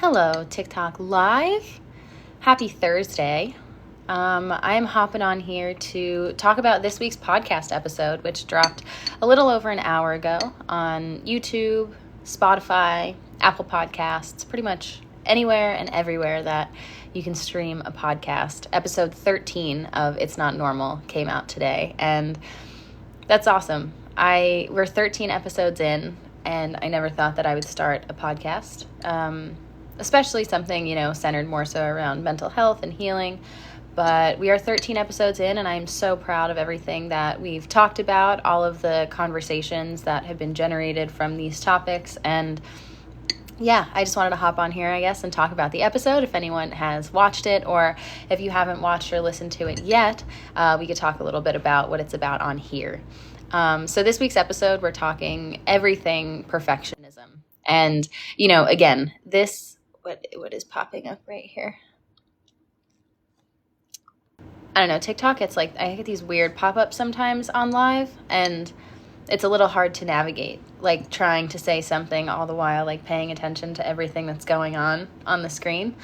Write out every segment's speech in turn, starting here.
Hello, TikTok Live. Happy Thursday. I am hopping on here to talk about this week's podcast episode, which dropped a little over an hour ago on YouTube, Spotify, Apple Podcasts, pretty much anywhere and everywhere that you can stream a podcast. Episode 13 of It's Not Normal came out today, and that's awesome. We're 13 episodes in, and I never thought that I would start a podcast, especially something, centered more so around mental health and healing. But we are 13 episodes in, and I'm so proud of everything that we've talked about, all of the conversations that have been generated from these topics. And yeah, I just wanted to hop on here, I guess, and talk about the episode. If anyone has watched it, or if you haven't watched or listened to it yet, we could talk a little bit about what it's about on here. So this week's episode, we're talking everything perfectionism. And, again, what is popping up right here? I don't know, TikTok, it's like I get these weird pop-ups sometimes on live, and it's a little hard to navigate, like trying to say something all the while, like paying attention to everything that's going on the screen.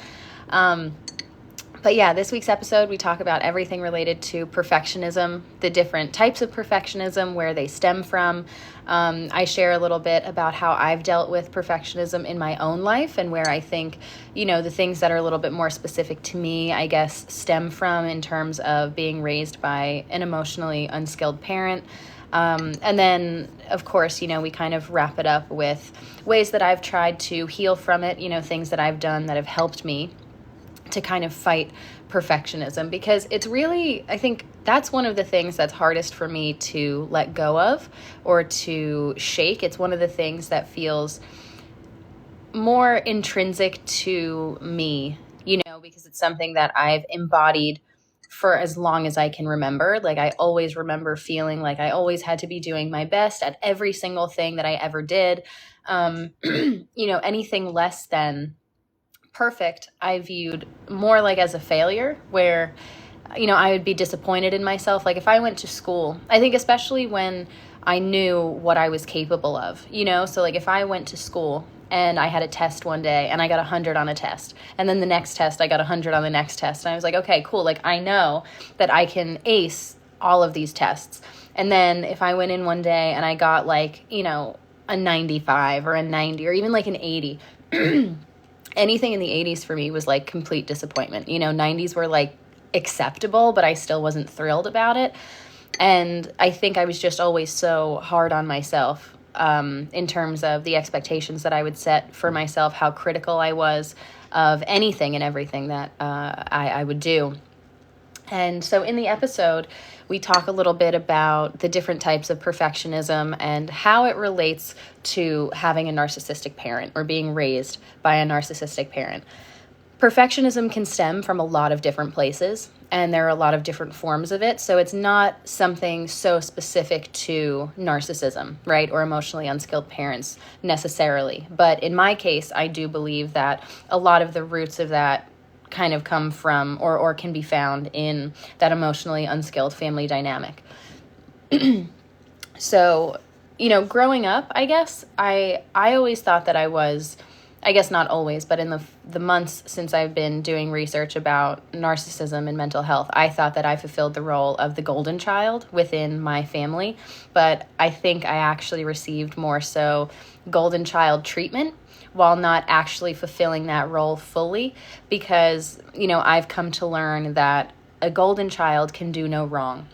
But yeah, this week's episode, we talk about everything related to perfectionism, the different types of perfectionism, where they stem from. I share a little bit about how I've dealt with perfectionism in my own life, and where I think, the things that are a little bit more specific to me, I guess, stem from in terms of being raised by an emotionally unskilled parent. And then, of course, we kind of wrap it up with ways that I've tried to heal from it, things that I've done that have helped me to kind of fight perfectionism, because it's really, I think that's one of the things that's hardest for me to let go of or to shake. It's one of the things that feels more intrinsic to me, because it's something that I've embodied for as long as I can remember. Like, I always remember feeling like I always had to be doing my best at every single thing that I ever did. Anything less than perfect, I viewed more like as a failure, where, I would be disappointed in myself. Like, if I went to school, I think especially when I knew what I was capable of, so like if I went to school and I had a test one day and I got 100 on a test, and then the next test I got 100 on the next test, and I was like, okay, cool. Like, I know that I can ace all of these tests. And then if I went in one day and I got like, a 95 or a 90 or even like an 80, anything in the 80s for me was like complete disappointment. 90s were like acceptable, but I still wasn't thrilled about it. And I think I was just always so hard on myself, in terms of the expectations that I would set for myself, how critical I was of anything and everything that I would do. And so in the episode, we talk a little bit about the different types of perfectionism and how it relates to having a narcissistic parent or being raised by a narcissistic parent. Perfectionism can stem from a lot of different places, and there are a lot of different forms of it. So it's not something so specific to narcissism, right, or emotionally unskilled parents necessarily. But in my case, I do believe that a lot of the roots of that kind of come from or can be found in that emotionally unskilled family dynamic. So, growing up, I guess, I always thought that I was, I guess not always, but in the months since I've been doing research about narcissism and mental health, I thought that I fulfilled the role of the golden child within my family. But I think I actually received more so golden child treatment, while not actually fulfilling that role fully, because, I've come to learn that a golden child can do no wrong.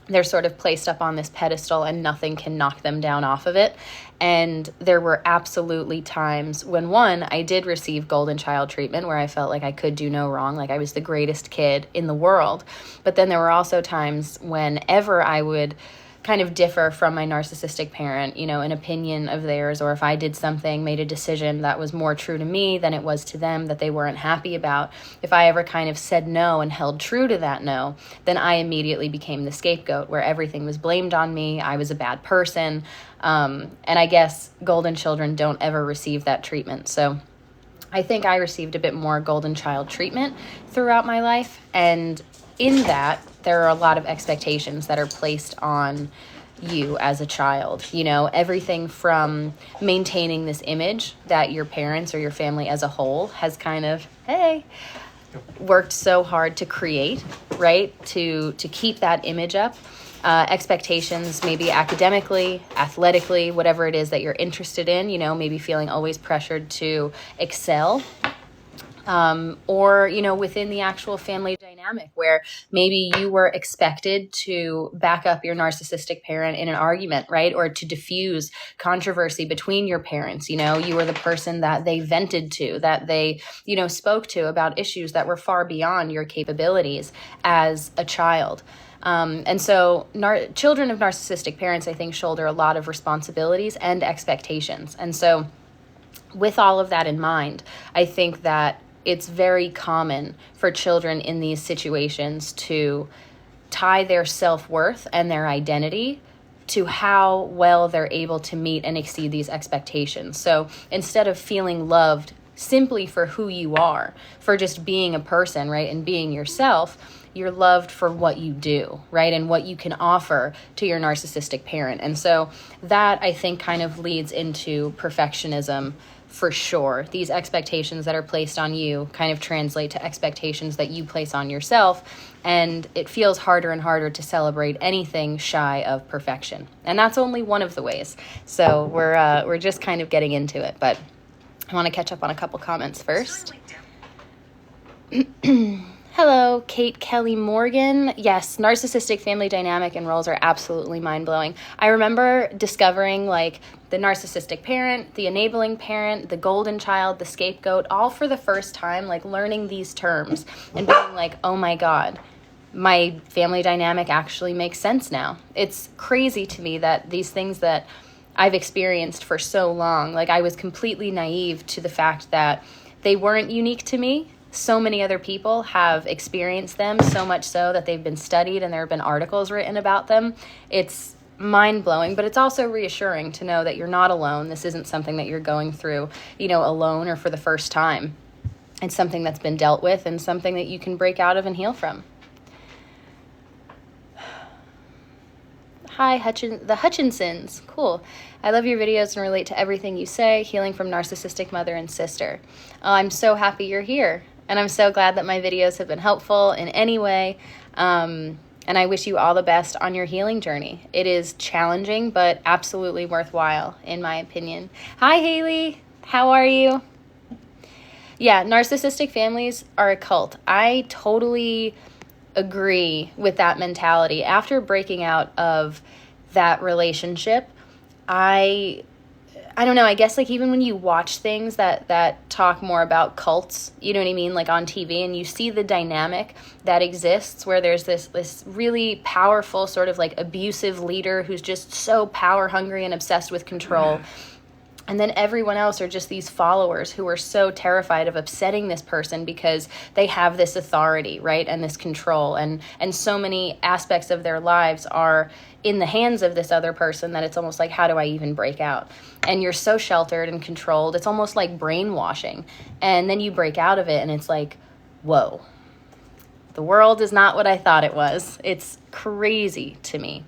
They're sort of placed up on this pedestal and nothing can knock them down off of it. And there were absolutely times when, one, I did receive golden child treatment where I felt like I could do no wrong, like I was the greatest kid in the world. But then there were also times whenever I would kind of differ from my narcissistic parent, an opinion of theirs, or if I did something, made a decision that was more true to me than it was to them, that they weren't happy about, if I ever kind of said no and held true to that no, then I immediately became the scapegoat, where everything was blamed on me. I was a bad person. And I guess golden children don't ever receive that treatment. So I think I received a bit more golden child treatment throughout my life. And in that, there are a lot of expectations that are placed on you as a child. You know, everything from maintaining this image that your parents or your family as a whole has kind of, worked so hard to create, right? To keep that image up. Expectations, maybe academically, athletically, whatever it is that you're interested in, you know, maybe feeling always pressured to excel. Or, you know, within the actual family dynamic where maybe you were expected to back up your narcissistic parent in an argument, right? Or to diffuse controversy between your parents. You know, you were the person that they vented to, that they, you know, spoke to about issues that were far beyond your capabilities as a child. And so children of narcissistic parents, I think, shoulder a lot of responsibilities and expectations. And so with all of that in mind, I think that it's very common for children in these situations to tie their self-worth and their identity to how well they're able to meet and exceed these expectations. So instead of feeling loved simply for who you are, for just being a person, right, and being yourself, you're loved for what you do, right, and what you can offer to your narcissistic parent. And so that, I think, kind of leads into perfectionism for sure. These expectations that are placed on you kind of translate to expectations that you place on yourself, and it feels harder and harder to celebrate anything shy of perfection. And that's only one of the ways. So we're just kind of getting into it, but I want to catch up on a couple comments first. Hello, Kate Kelly Morgan. Yes, narcissistic family dynamic and roles are absolutely mind-blowing. I remember discovering like the narcissistic parent, the enabling parent, the golden child, the scapegoat, all for the first time, like learning these terms and being like, oh my God, my family dynamic actually makes sense now. It's crazy to me that these things that I've experienced for so long, like I was completely naive to the fact that they weren't unique to me. So many other people have experienced them, so much so that they've been studied and there have been articles written about them. It's mind-blowing, but it's also reassuring to know that you're not alone. This isn't something that you're going through, you know, alone or for the first time. It's something that's been dealt with and something that you can break out of and heal from. Hi, the Hutchinsons. Cool. I love your videos and relate to everything you say. Healing from narcissistic mother and sister. Oh, I'm so happy you're here. And I'm so glad that my videos have been helpful in any way. And I wish you all the best on your healing journey. It is challenging, but absolutely worthwhile, in my opinion. Hi, Haley. How are you? Yeah, narcissistic families are a cult. I totally agree with that mentality. After breaking out of that relationship, I don't know, I guess like even when you watch things that talk more about cults, you know what I mean, like on TV, and you see the dynamic that exists where there's this really powerful sort of like abusive leader who's just so power hungry and obsessed with control. Mm-hmm. And then everyone else are just these followers who are so terrified of upsetting this person because they have this authority, right, and this control. And so many aspects of their lives are in the hands of this other person that it's almost like, how do I even break out? And you're so sheltered and controlled. It's almost like brainwashing. And then you break out of it and it's like, whoa, the world is not what I thought it was. It's crazy to me.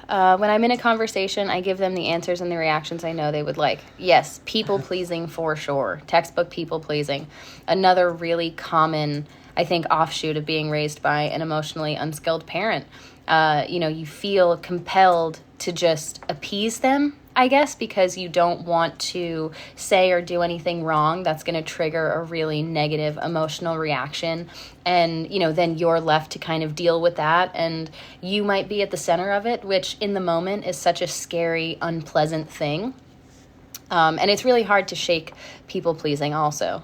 When I'm in a conversation, I give them the answers and the reactions I know they would like. Yes, people-pleasing for sure. Textbook people-pleasing. Another really common, I think, offshoot of being raised by an emotionally unskilled parent. You feel compelled to just appease them, I guess, because you don't want to say or do anything wrong that's going to trigger a really negative emotional reaction. And, then you're left to kind of deal with that. And you might be at the center of it, which in the moment is such a scary, unpleasant thing. And it's really hard to shake people pleasing also.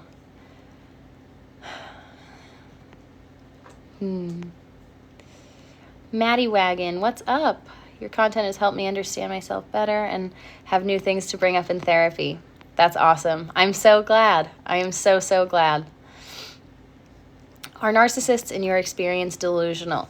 Maddie Wagon, what's up? Your content has helped me understand myself better and have new things to bring up in therapy. That's awesome. I'm so glad. I am so, so glad. Are narcissists, in your experience, delusional?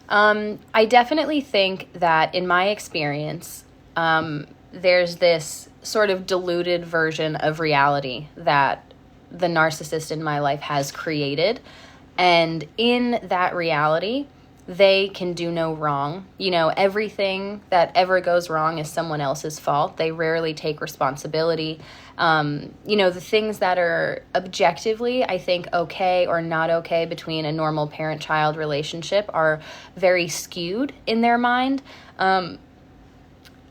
I definitely think that in my experience, there's this sort of diluted version of reality that the narcissist in my life has created. And in that reality, they can do no wrong. Everything that ever goes wrong is someone else's fault. They rarely take responsibility. The things that are objectively, I think, okay or not okay between a normal parent-child relationship are very skewed in their mind.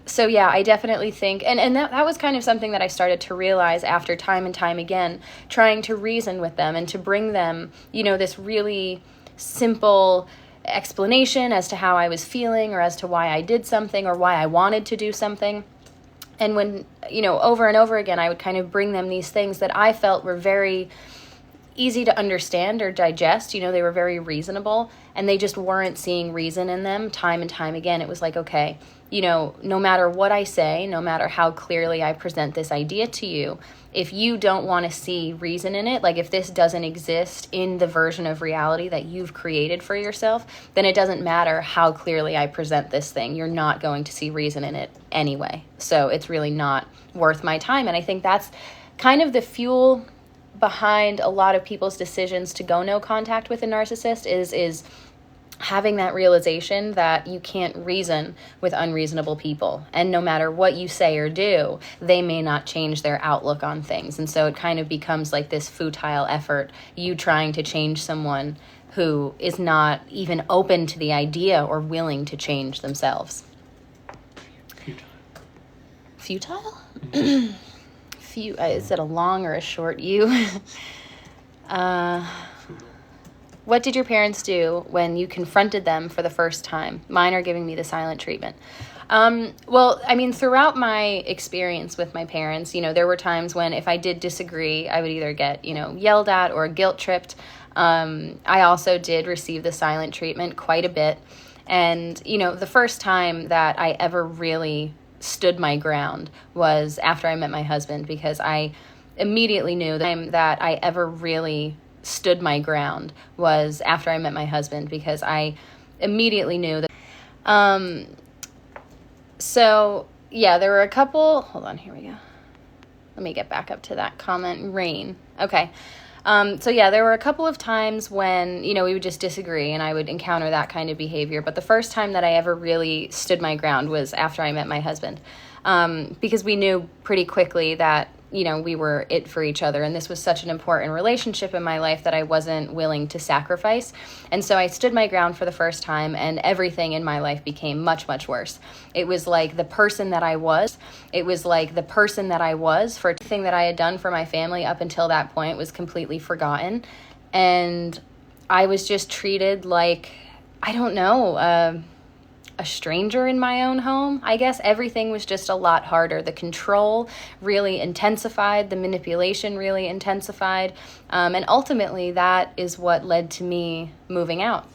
So yeah, I definitely think, and that was kind of something that I started to realize after time and time again, trying to reason with them and to bring them, this really simple explanation as to how I was feeling or as to why I did something or why I wanted to do something. And when, over and over again, I would kind of bring them these things that I felt were very easy to understand or digest. They were very reasonable, and they just weren't seeing reason in them time and time again. It was like, okay, no matter what I say, no matter how clearly I present this idea to you, if you don't want to see reason in it, like if this doesn't exist in the version of reality that you've created for yourself, then it doesn't matter how clearly I present this thing. You're not going to see reason in it anyway. So it's really not worth my time. And I think that's kind of the fuel behind a lot of people's decisions to go no contact with a narcissist is having that realization that you can't reason with unreasonable people. And no matter what you say or do, they may not change their outlook on things. And so it kind of becomes like this futile effort, you trying to change someone who is not even open to the idea or willing to change themselves. Futile? Is it a long or a short U? What did your parents do when you confronted them for the first time? Mine are giving me the silent treatment. Well, I mean, throughout my experience with my parents, there were times when if I did disagree, I would either get, yelled at or guilt tripped. I also did receive the silent treatment quite a bit. And, the first time that I ever really stood my ground was after I met my husband, because I immediately knew that I ever really stood my ground was after I met my husband, because I immediately knew that. So yeah, there were a couple, hold on, here we go. Let me get back up to that comment. Rain. Okay. So yeah, there were a couple of times when, we would just disagree and I would encounter that kind of behavior. But the first time that I ever really stood my ground was after I met my husband. Because we knew pretty quickly that, we were it for each other. And this was such an important relationship in my life that I wasn't willing to sacrifice. And so I stood my ground for the first time, and everything in my life became much, much worse. It was like the person that I was. It was like the person that I was for everything that I had done for my family up until that point was completely forgotten. And I was just treated like, I don't know, a stranger in my own home. I guess everything was just a lot harder. The control really intensified, the manipulation really intensified, and ultimately that is what led to me moving out.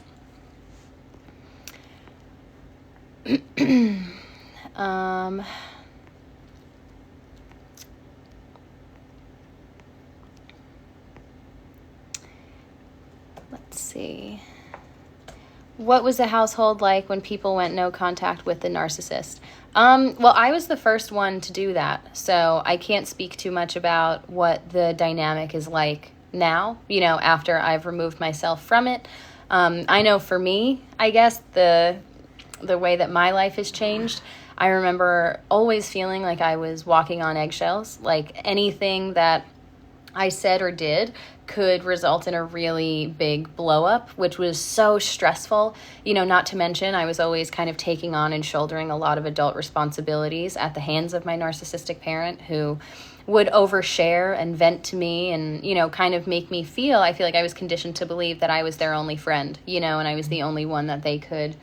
Let's see. What was the household like when people went no contact with the narcissist? Well, I was the first one to do that, so I can't speak too much about what the dynamic is like now, after I've removed myself from it. I know for me, I guess, the way that my life has changed, I remember always feeling like I was walking on eggshells, like anything that I said or did could result in a really big blow up, which was so stressful. Not to mention I was always kind of taking on and shouldering a lot of adult responsibilities at the hands of my narcissistic parent, who would overshare and vent to me and, kind of make me feel, I feel like I was conditioned to believe that I was their only friend, and I was the only one that they could,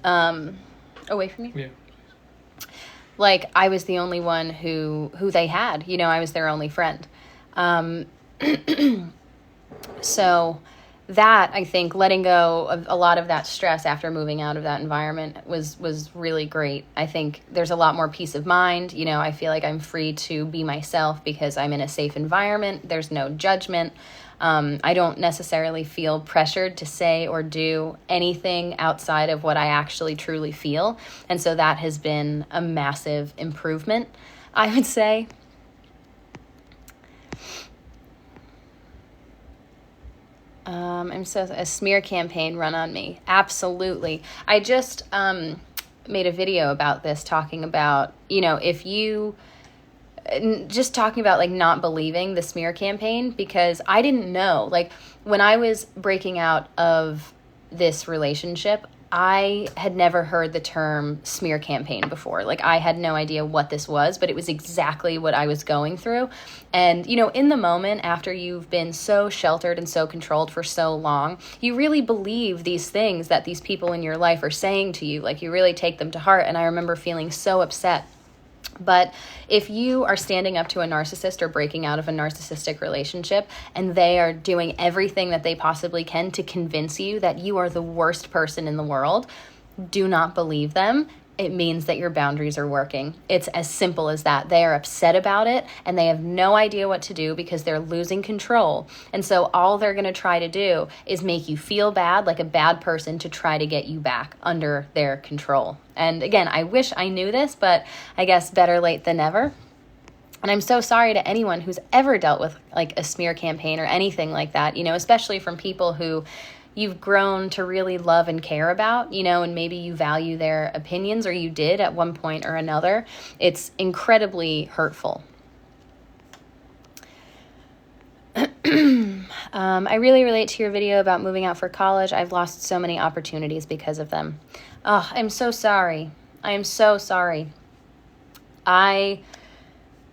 away from me? Yeah. Like I was the only one who they had, I was their only friend. So that, I think, letting go of a lot of that stress after moving out of that environment was really great. I think there's a lot more peace of mind. I feel like I'm free to be myself because I'm in a safe environment. There's no judgment. I don't necessarily feel pressured to say or do anything outside of what I actually truly feel. And so that has been a massive improvement, I would say. . A smear campaign run on me. Absolutely. I just made a video about this, talking about, just talking about like not believing the smear campaign, because I didn't know, like when I was breaking out of this relationship, I had never heard the term smear campaign before. Like I had no idea what this was, but it was exactly what I was going through. And, in the moment, after you've been so sheltered and so controlled for so long, you really believe these things that these people in your life are saying to you. Like you really take them to heart. And I remember feeling so upset. But if you are standing up to a narcissist or breaking out of a narcissistic relationship and they are doing everything that they possibly can to convince you that you are the worst person in the world, do not believe them. It means that your boundaries are working. It's as simple as that. They are upset about it and they have no idea what to do because they're losing control. And so all they're going to try to do is make you feel bad, like a bad person, to try to get you back under their control. And again, I wish I knew this, but I guess better late than never. And I'm so sorry to anyone who's ever dealt with like a smear campaign or anything like that, especially from people who you've grown to really love and care about, and maybe you value their opinions, or you did at one point or another. It's incredibly hurtful. I really relate to your video about moving out for college. I've lost so many opportunities because of them. Oh, I'm so sorry. I am so sorry. I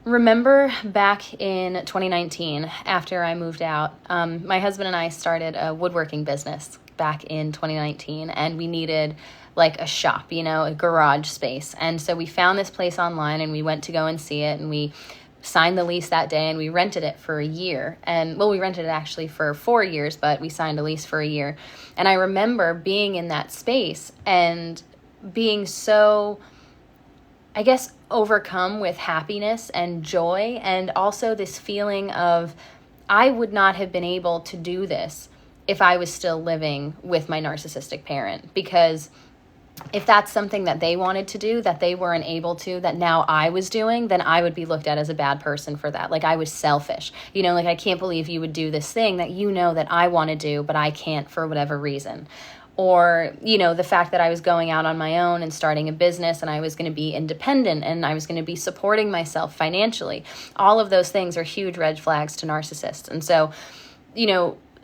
remember back in 2019, after I moved out, my husband and I started a woodworking business back in 2019, and we needed like a shop, a garage space. And so we found this place online and we went to go and see it, and we signed the lease that day and we rented it for a year. And we rented it actually for 4 years, but we signed a lease for a year. And I remember being in that space and being so, I guess, overcome with happiness and joy, and also this feeling of I would not have been able to do this if I was still living with my narcissistic parent, because if that's something that they wanted to do that they weren't able to, that now I was doing, then I would be looked at as a bad person for that. Like I was selfish, like I can't believe you would do this thing that that I want to do, but I can't for whatever reason. Or, the fact that I was going out on my own and starting a business, and I was going to be independent and I was going to be supporting myself financially. All of those things are huge red flags to narcissists. And so,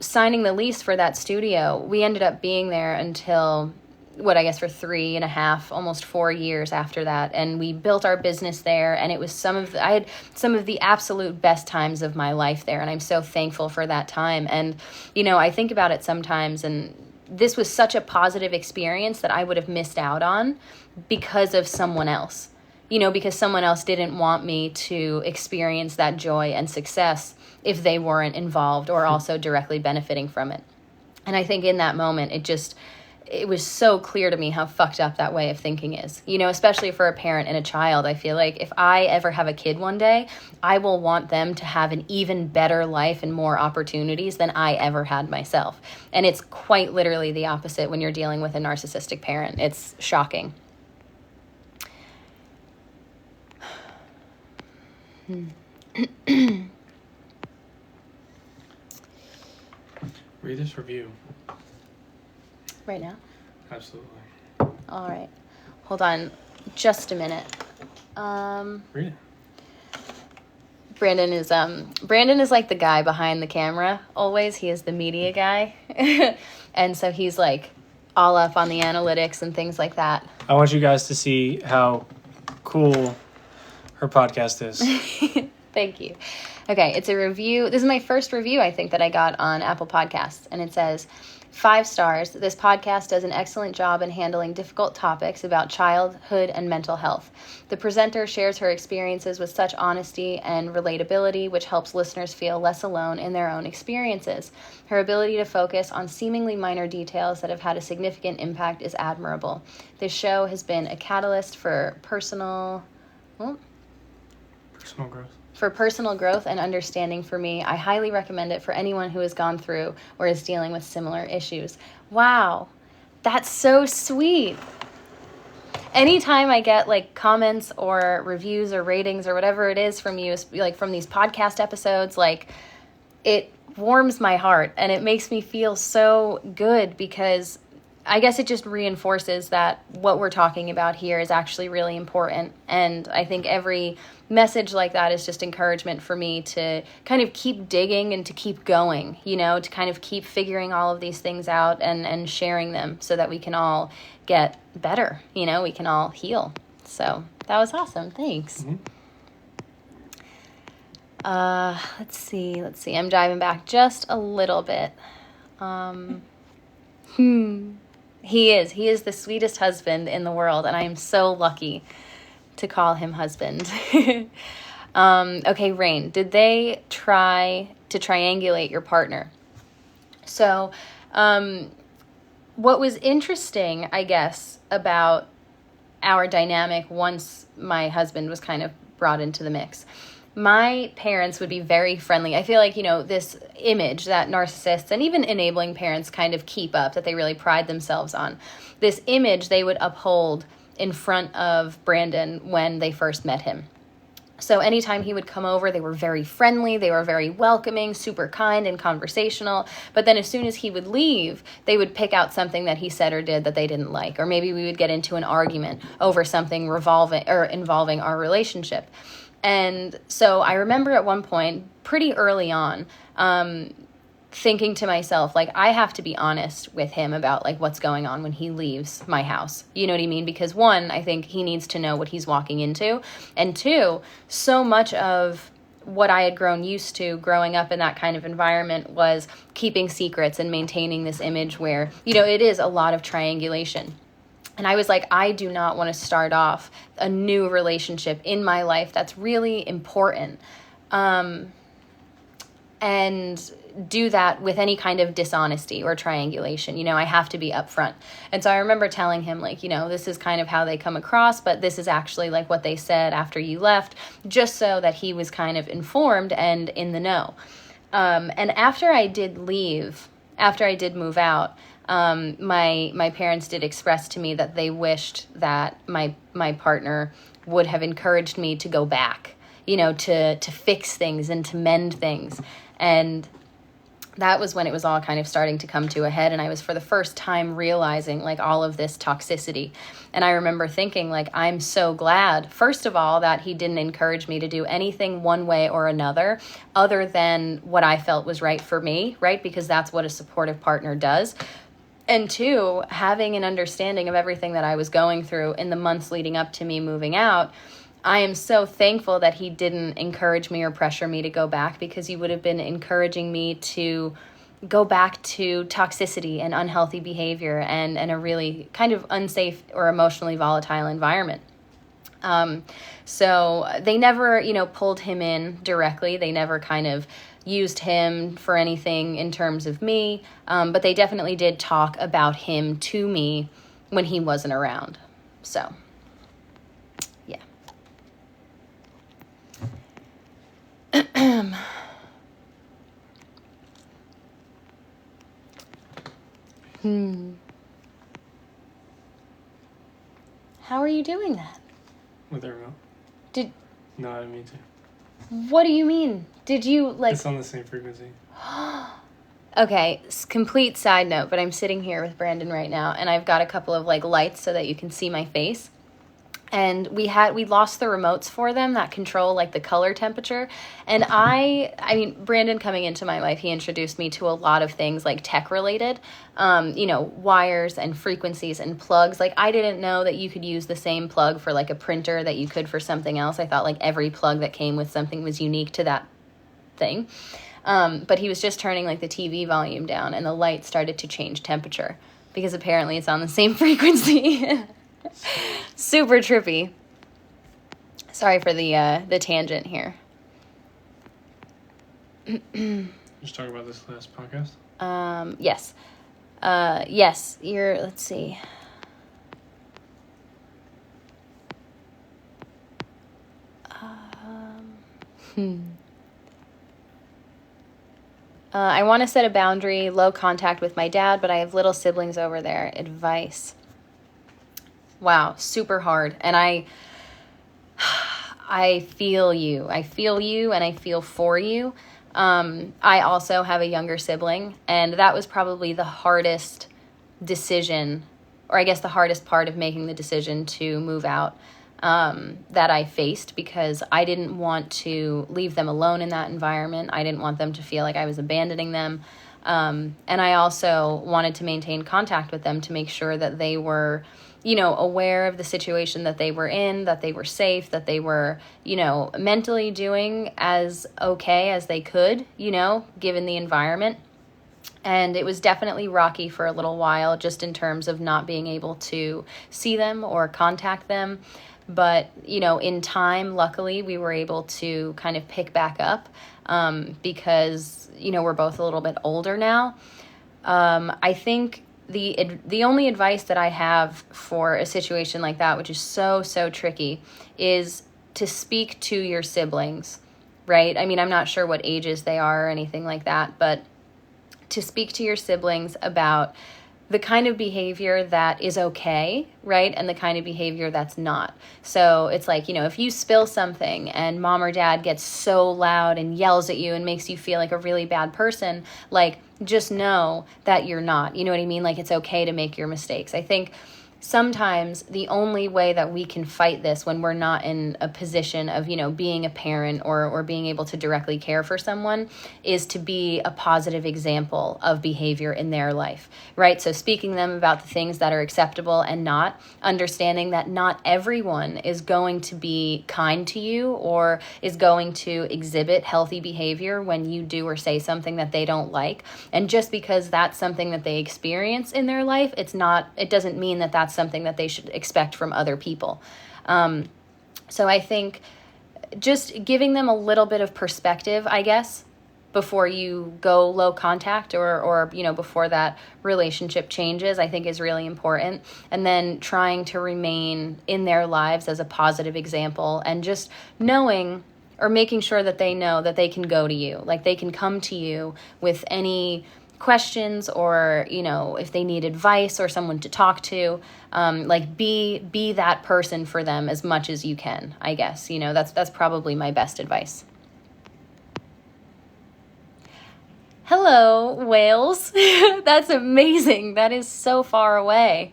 signing the lease for that studio, we ended up being there until for 3.5, almost 4 years after that. And we built our business there, and it was I had some of the absolute best times of my life there. And I'm so thankful for that time. And, I think about it sometimes, and this was such a positive experience that I would have missed out on because of someone else, because someone else didn't want me to experience that joy and success if they weren't involved or also directly benefiting from it. And I think in that moment, it was so clear to me how fucked up that way of thinking is, especially for a parent and a child. I feel like if I ever have a kid one day, I will want them to have an even better life and more opportunities than I ever had myself. And it's quite literally the opposite when you're dealing with a narcissistic parent. It's shocking. Read this review. Right now? Absolutely. All right. Hold on just a minute. Read it. Brandon is like the guy behind the camera always. He is the media guy. And so he's like all up on the analytics and things like that. I want you guys to see how cool her podcast is. Thank you. Okay, it's a review. This is my first review, I think, that I got on Apple Podcasts. And it says, 5 stars. This podcast does an excellent job in handling difficult topics about childhood and mental health. The presenter shares her experiences with such honesty and relatability, which helps listeners feel less alone in their own experiences. Her ability to focus on seemingly minor details that have had a significant impact is admirable. This show has been a catalyst for personal growth and understanding for me. I highly recommend it for anyone who has gone through or is dealing with similar issues. Wow, that's so sweet. Anytime I get like comments or reviews or ratings or whatever it is from you, like from these podcast episodes, like it warms my heart and it makes me feel so good, because I guess it just reinforces that what we're talking about here is actually really important. And I think every message like that is just encouragement for me to kind of keep digging and to keep going, to kind of keep figuring all of these things out and sharing them so that we can all get better, we can all heal. So that was awesome. Thanks. Mm-hmm. Let's see. I'm diving back just a little bit. He is the sweetest husband in the world, and I am so lucky to call him husband. Okay, Rain, did they try to triangulate your partner? So, what was interesting, I guess, about our dynamic once my husband was kind of brought into the mix, my parents would be very friendly. I feel like, this image that narcissists and even enabling parents kind of keep up, that they really pride themselves on, this image they would uphold in front of Brandon when they first met him. So anytime he would come over, they were very friendly, they were very welcoming, super kind and conversational. But then as soon as he would leave, they would pick out something that he said or did that they didn't like. Or maybe we would get into an argument over something involving our relationship. And so I remember at one point, pretty early on, thinking to myself, like, I have to be honest with him about, like, what's going on when he leaves my house. You know what I mean? Because one, I think he needs to know what he's walking into. And two, so much of what I had grown used to growing up in that kind of environment was keeping secrets and maintaining this image where, it is a lot of triangulation. And I was like, I do not want to start off a new relationship in my life that's really important. And do that with any kind of dishonesty or triangulation. I have to be upfront. And so I remember telling him, like, this is kind of how they come across, but this is actually like what they said after you left, just so that he was kind of informed and in the know. And after I did move out, my parents did express to me that they wished that my partner would have encouraged me to go back, to fix things and to mend things. And that was when it was all kind of starting to come to a head. And I was for the first time realizing, like, all of this toxicity. And I remember thinking, like, I'm so glad, first of all, that he didn't encourage me to do anything one way or another other than what I felt was right for me, right? Because that's what a supportive partner does. And two, having an understanding of everything that I was going through in the months leading up to me moving out, I am so thankful that he didn't encourage me or pressure me to go back, because he would have been encouraging me to go back to toxicity and unhealthy behavior and a really kind of unsafe or emotionally volatile environment. So they never, pulled him in directly. They never kind of used him for anything in terms of me, but they definitely did talk about him to me when he wasn't around. So, yeah. How are you doing that? With the remote. No, I didn't mean to. What do you mean? Did you, like... It's on the same frequency. Okay, complete side note, but I'm sitting here with Brandon right now, and I've got a couple of, like, lights so that you can see my face. And we lost the remotes for them that control, like, the color temperature. And I mean, Brandon coming into my life, he introduced me to a lot of things, like, tech related, wires and frequencies and plugs. Like, I didn't know that you could use the same plug for, like, a printer that you could for something else. I thought, like, every plug that came with something was unique to that thing. But he was just turning, like, the TV volume down, and the light started to change temperature because apparently it's on the same frequency. Super trippy. Sorry for the tangent here. Just talking about this last podcast? Yes. Yes, let's see. I want to set a boundary, low contact with my dad, but I have little siblings over there. Advice. Wow, super hard. And I feel you. I feel you and I feel for you. I also have a younger sibling, and that was probably the hardest decision, or I guess the hardest part of making the decision to move out, that I faced, because I didn't want to leave them alone in that environment. I didn't want them to feel like I was abandoning them. And I also wanted to maintain contact with them to make sure that they were, aware of the situation that they were in, that they were safe, that they were, mentally doing as okay as they could, given the environment. And it was definitely rocky for a little while, just in terms of not being able to see them or contact them. But, in time, luckily, we were able to kind of pick back up, because, we're both a little bit older now. I think the only advice that I have for a situation like that, which is so, so tricky, is to speak to your siblings, right? I mean, I'm not sure what ages they are or anything like that, but to speak to your siblings about the kind of behavior that is okay, right? And the kind of behavior that's not. So it's like, if you spill something and mom or dad gets so loud and yells at you and makes you feel like a really bad person, like, just know that you're not. You know what I mean? Like, it's okay to make your mistakes. I think sometimes the only way that we can fight this when we're not in a position of, being a parent or being able to directly care for someone is to be a positive example of behavior in their life, right? So speaking to them about the things that are acceptable and not, understanding that not everyone is going to be kind to you or is going to exhibit healthy behavior when you do or say something that they don't like. And just because that's something that they experience in their life, it doesn't mean that that's something that they should expect from other people. So I think just giving them a little bit of perspective, I guess, before you go low contact or before that relationship changes, I think is really important. And then trying to remain in their lives as a positive example, and just knowing or making sure that they know that they can go to you, like they can come to you with any questions, or if they need advice or someone to talk to, like be that person for them as much as you can, I guess. That's probably my best advice. Hello, Wales. That's amazing. That is so far away,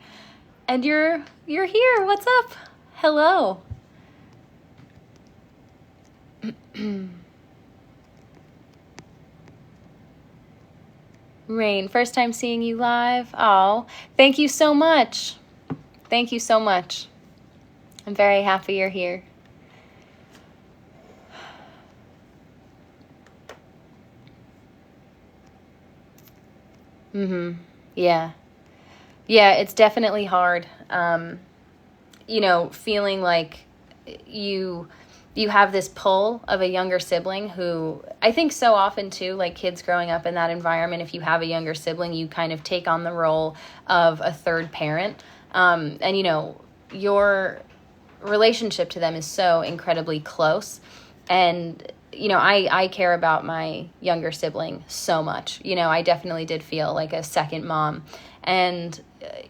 and you're here. What's up? Hello. Rain, first time seeing you live. Oh, thank you so much. Thank you so much. I'm very happy you're here. Yeah. Yeah, it's definitely hard. Feeling like you have this pull of a younger sibling who, I think so often too, like kids growing up in that environment, if you have a younger sibling, you kind of take on the role of a third parent. And your relationship to them is so incredibly close. And, I care about my younger sibling so much. I definitely did feel like a second mom. And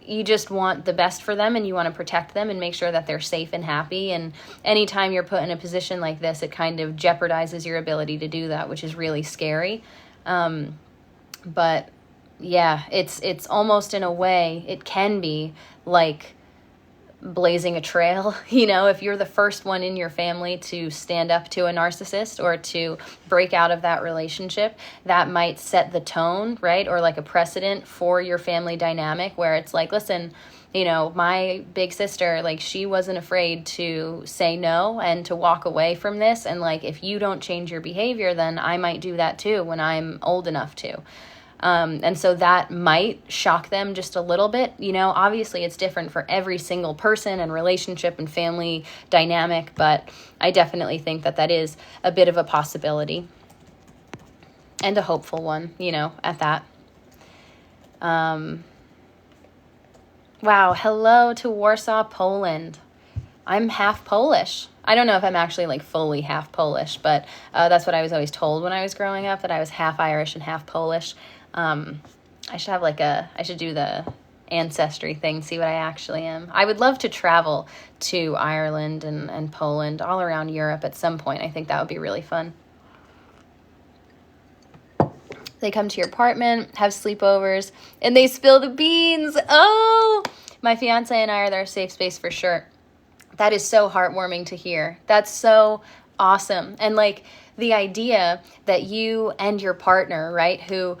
you just want the best for them, and you want to protect them and make sure that they're safe and happy. And anytime you're put in a position like this, it kind of jeopardizes your ability to do that, which is really scary. But yeah, it's almost, in a way, it can be like blazing a trail. If you're the first one in your family to stand up to a narcissist or to break out of that relationship, that might set the tone, right? Or like a precedent for your family dynamic, where it's like, listen, my big sister, like, she wasn't afraid to say no and to walk away from this. And like, if you don't change your behavior, then I might do that too when I'm old enough to. And so that might shock them just a little bit. Obviously it's different for every single person and relationship and family dynamic, but I definitely think that is a bit of a possibility, and a hopeful one, at that. Wow. Hello to Warsaw, Poland. I'm half Polish. I don't know if I'm actually like fully half Polish, but that's what I was always told when I was growing up, that I was half Irish and half Polish. I should do the ancestry thing, see what I actually am. I would love to travel to Ireland and Poland, all around Europe at some point. I think that would be really fun. They come to your apartment, have sleepovers, and they spill the beans. Oh, my fiance and I are their safe space for sure. That is so heartwarming to hear. That's so awesome. And like the idea that you and your partner, right, who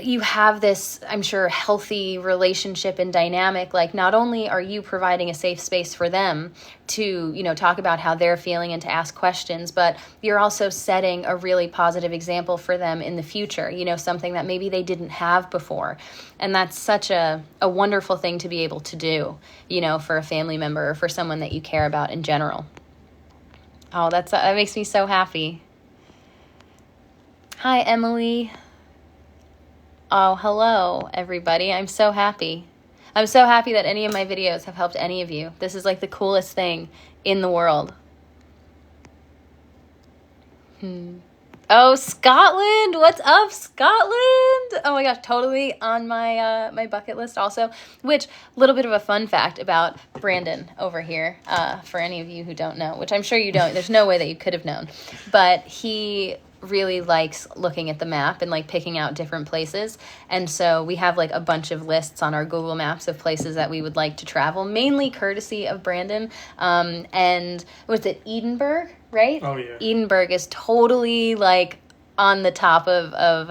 you have this, I'm sure, healthy relationship and dynamic. Like, not only are you providing a safe space for them to, you know, talk about how they're feeling and to ask questions, but you're also setting a really positive example for them in the future, you know, something that maybe they didn't have before. And that's such a wonderful thing to be able to do, you know, for a family member or for someone that you care about in general. Oh, that makes me so happy. Hi, Emily. Oh, hello, everybody. I'm so happy. I'm so happy that any of my videos have helped any of you. This is like the coolest thing in the world. Oh, Scotland. What's up, Scotland? Oh my gosh, totally on my my bucket list also. Which, little bit of a fun fact about Brandon over here, for any of you who don't know, which I'm sure you don't. There's no way that you could have known. But he really likes looking at the map and like picking out different places. And so we have like a bunch of lists on our Google Maps of places that we would like to travel, mainly courtesy of Brandon. And was it Edinburgh, right? Oh yeah. Edinburgh is totally like on the top of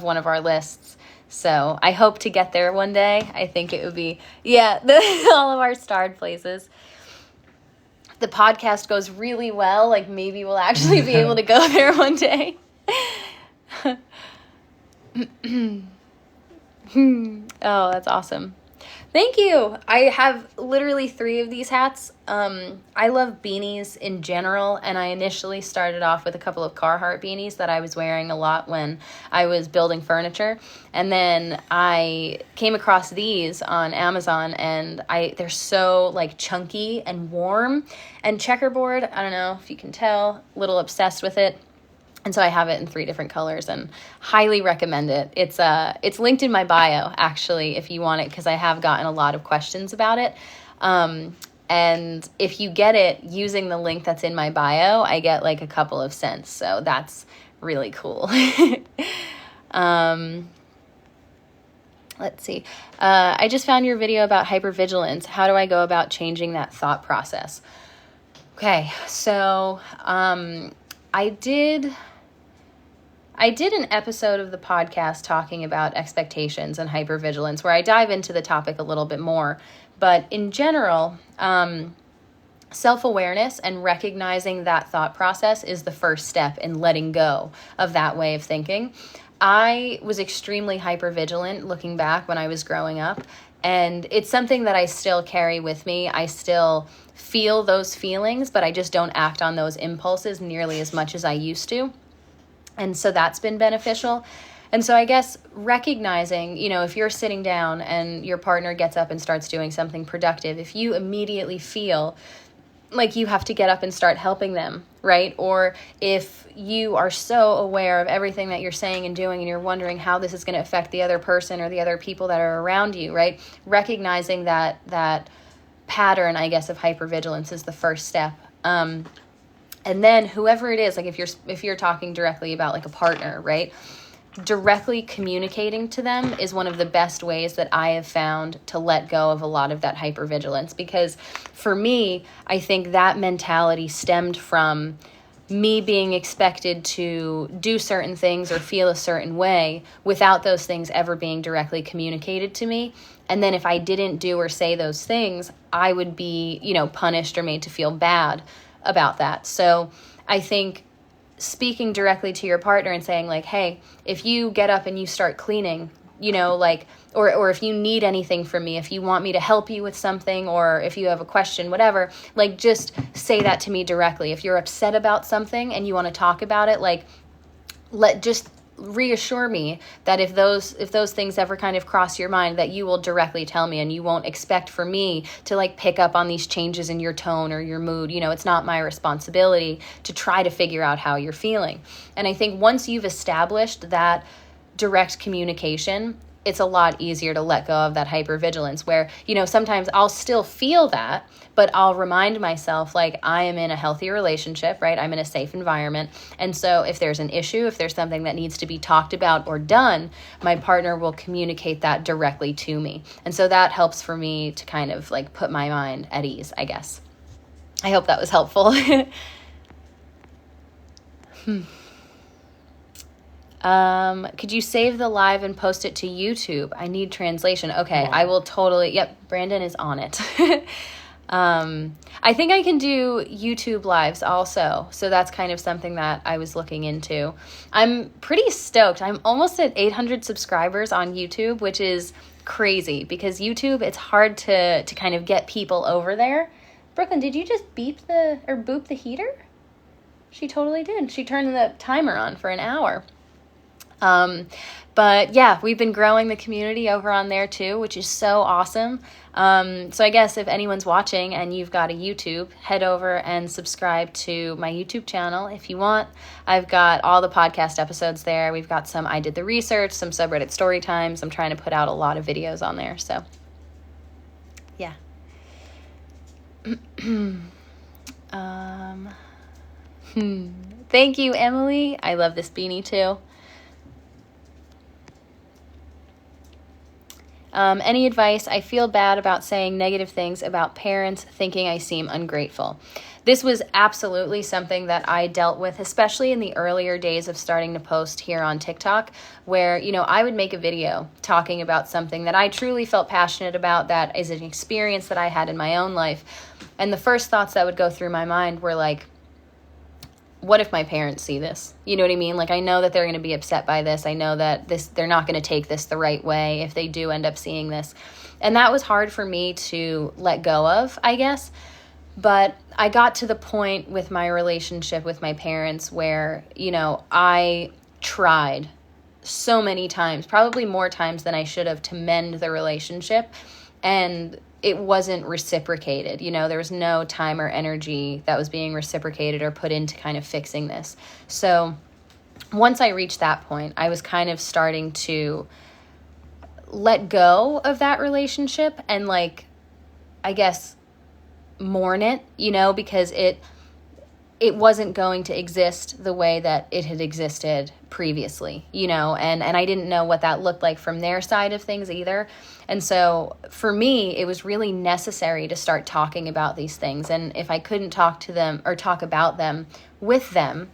one of our lists. So I hope to get there one day. I think it would be, all of our starred places. The podcast goes really well, like maybe we'll actually be able to go there one day. Oh, that's awesome. Thank you. I have literally 3 of these hats. I love beanies in general, and I initially started off with a couple of Carhartt beanies that I was wearing a lot when I was building furniture. And then I came across these on Amazon, and they're so like chunky and warm. And checkerboard, I don't know if you can tell, a little obsessed with it. And so I have it in 3 different colors and highly recommend it. It's linked in my bio, actually, if you want it, because I have gotten a lot of questions about it. And if you get it using the link that's in my bio, I get like a couple of cents. So that's really cool. Let's see. I just found your video about hypervigilance. How do I go about changing that thought process? Okay, so I did an episode of the podcast talking about expectations and hypervigilance where I dive into the topic a little bit more. But in general, self-awareness and recognizing that thought process is the first step in letting go of that way of thinking. I was extremely hypervigilant looking back when I was growing up, and it's something that I still carry with me. I still feel those feelings, but I just don't act on those impulses nearly as much as I used to. And so that's been beneficial. And so I guess recognizing, you know, if you're sitting down and your partner gets up and starts doing something productive, if you immediately feel like you have to get up and start helping them, right? Or if you are so aware of everything that you're saying and doing and you're wondering how this is going to affect the other person or the other people that are around you, right? Recognizing that pattern, I guess, of hypervigilance is the first step. And then whoever it is, like if you're talking directly about like a partner, right? Directly communicating to them is one of the best ways that I have found to let go of a lot of that hypervigilance. Because for me, I think that mentality stemmed from me being expected to do certain things or feel a certain way without those things ever being directly communicated to me. And then if I didn't do or say those things, I would be, you know, punished or made to feel bad about that. So I think speaking directly to your partner and saying like, hey, if you get up and you start cleaning, you know, like, or if you need anything from me, if you want me to help you with something, or if you have a question, whatever, like just say that to me directly. If you're upset about something and you want to talk about it, like just reassure me that if those things ever kind of cross your mind, that you will directly tell me and you won't expect for me to like pick up on these changes in your tone or your mood. You know, it's not my responsibility to try to figure out how you're feeling. And I think once you've established that direct communication, it's a lot easier to let go of that hypervigilance where, sometimes I'll still feel that, but I'll remind myself, like, I am in a healthy relationship, right? I'm in a safe environment. And so if there's an issue, if there's something that needs to be talked about or done, my partner will communicate that directly to me. And so that helps for me to kind of like put my mind at ease, I guess. I hope that was helpful. Could you save the live and post it to YouTube? I need translation. Okay, I will totally. Yep, Brandon is on it. I think I can do YouTube lives also. So that's kind of something that I was looking into. I'm pretty stoked. I'm almost at 800 subscribers on YouTube, which is crazy because YouTube, it's hard to kind of get people over there. Brooklyn, did you just boop the heater? She totally did. She turned the timer on for an hour. But yeah, we've been growing the community over on there too, which is so awesome. So I guess if anyone's watching and you've got a YouTube, head over and subscribe to my YouTube channel if you want. I've got all the podcast episodes there. We've got some I Did the Research, some subreddit story times. I'm trying to put out a lot of videos on there. So yeah. Thank you, Emily. I love this beanie too. Any advice? I feel bad about saying negative things about parents, thinking I seem ungrateful. This was absolutely something that I dealt with, especially in the earlier days of starting to post here on TikTok, where, I would make a video talking about something that I truly felt passionate about, that is an experience that I had in my own life. And the first thoughts that would go through my mind were like, what if my parents see this? You know what I mean? Like, I know that they're going to be upset by this. I know that they're not going to take this the right way if they do end up seeing this. And that was hard for me to let go of, I guess. But I got to the point with my relationship with my parents where, I tried so many times, probably more times than I should have, to mend the relationship. And it wasn't reciprocated. There was no time or energy that was being reciprocated or put into kind of fixing this. So once I reached that point, I was kind of starting to let go of that relationship and, like, I guess, mourn it, because it wasn't going to exist the way that it had existed previously, and I didn't know what that looked like from their side of things either. And so for me, it was really necessary to start talking about these things. And if I couldn't talk to them or talk about them with them,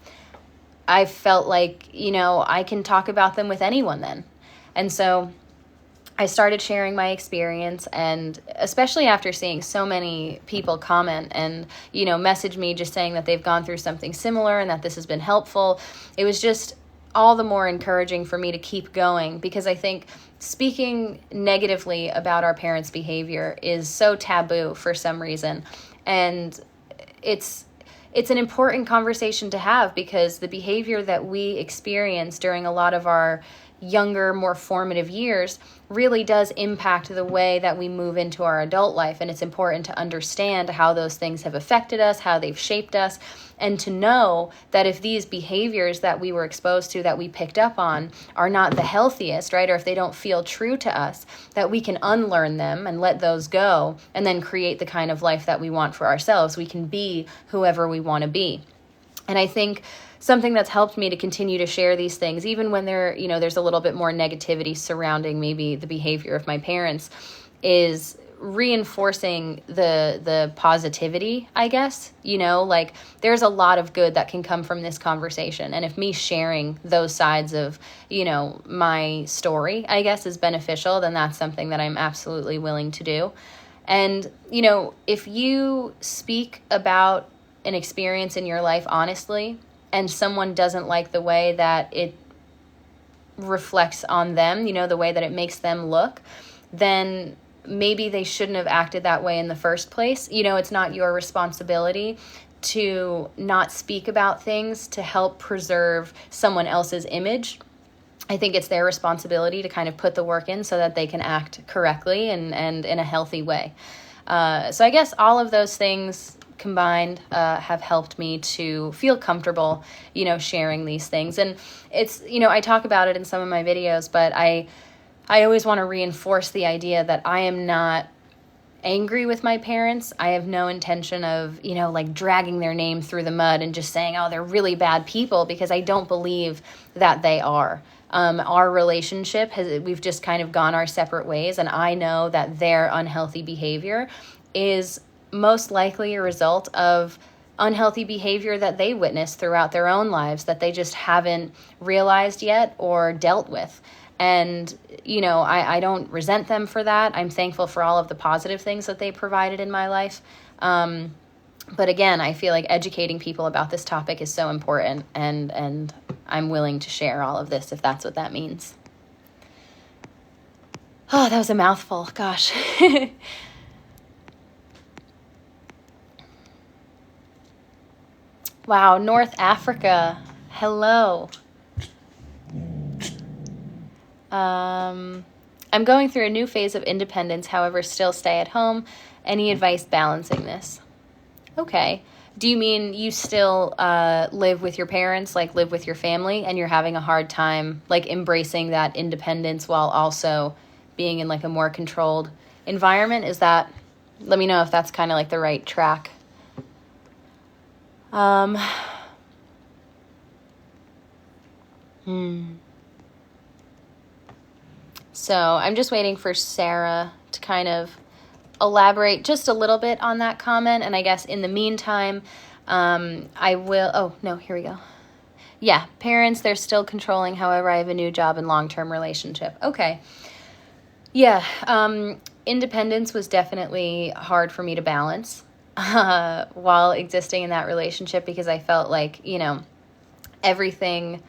I felt like, I can talk about them with anyone then. And so I started sharing my experience, and especially after seeing so many people comment and, message me just saying that they've gone through something similar and that this has been helpful, it was just all the more encouraging for me to keep going, because I think speaking negatively about our parents' behavior is so taboo for some reason. And it's an important conversation to have, because the behavior that we experience during a lot of our younger, more formative years really does impact the way that we move into our adult life. And it's important to understand how those things have affected us, how they've shaped us, and to know that if these behaviors that we were exposed to, that we picked up on, are not the healthiest, right? Or if they don't feel true to us, that we can unlearn them and let those go, and then create the kind of life that we want for ourselves. We can be whoever we want to be. And I think something that's helped me to continue to share these things, even when there's a little bit more negativity surrounding maybe the behavior of my parents, is reinforcing the positivity, I guess. Like, there's a lot of good that can come from this conversation. And if me sharing those sides of, my story, I guess, is beneficial, then that's something that I'm absolutely willing to do. And, if you speak about an experience in your life honestly, and someone doesn't like the way that it reflects on them, the way that it makes them look, then maybe they shouldn't have acted that way in the first place. It's not your responsibility to not speak about things to help preserve someone else's image. I think it's their responsibility to kind of put the work in so that they can act correctly and in a healthy way. So I guess all of those things combined have helped me to feel comfortable, sharing these things. And it's, I talk about it in some of my videos, but I I always want to reinforce the idea that I am not angry with my parents. I have no intention of, like dragging their name through the mud and just saying, oh, they're really bad people, because I don't believe that they are. Our relationship we've just kind of gone our separate ways. And I know that their unhealthy behavior is most likely a result of unhealthy behavior that they witnessed throughout their own lives that they just haven't realized yet or dealt with. And, I don't resent them for that. I'm thankful for all of the positive things that they provided in my life. But again, I feel like educating people about this topic is so important, and I'm willing to share all of this if that's what that means. Oh, that was a mouthful. Gosh. Wow, North Africa. Hello. I'm going through a new phase of independence, however, still stay at home. Any advice balancing this? Okay. Do you mean you still live with your parents, like live with your family, and you're having a hard time like embracing that independence while also being in like a more controlled environment? Is that, let me know if that's kind of like the right track. So I'm just waiting for Sarah to kind of elaborate just a little bit on that comment. And I guess in the meantime, I will, oh no, here we go. Yeah, parents, they're still controlling. However, I have a new job and long-term relationship. Okay. Yeah, independence was definitely hard for me to balance while existing in that relationship, because I felt like, everything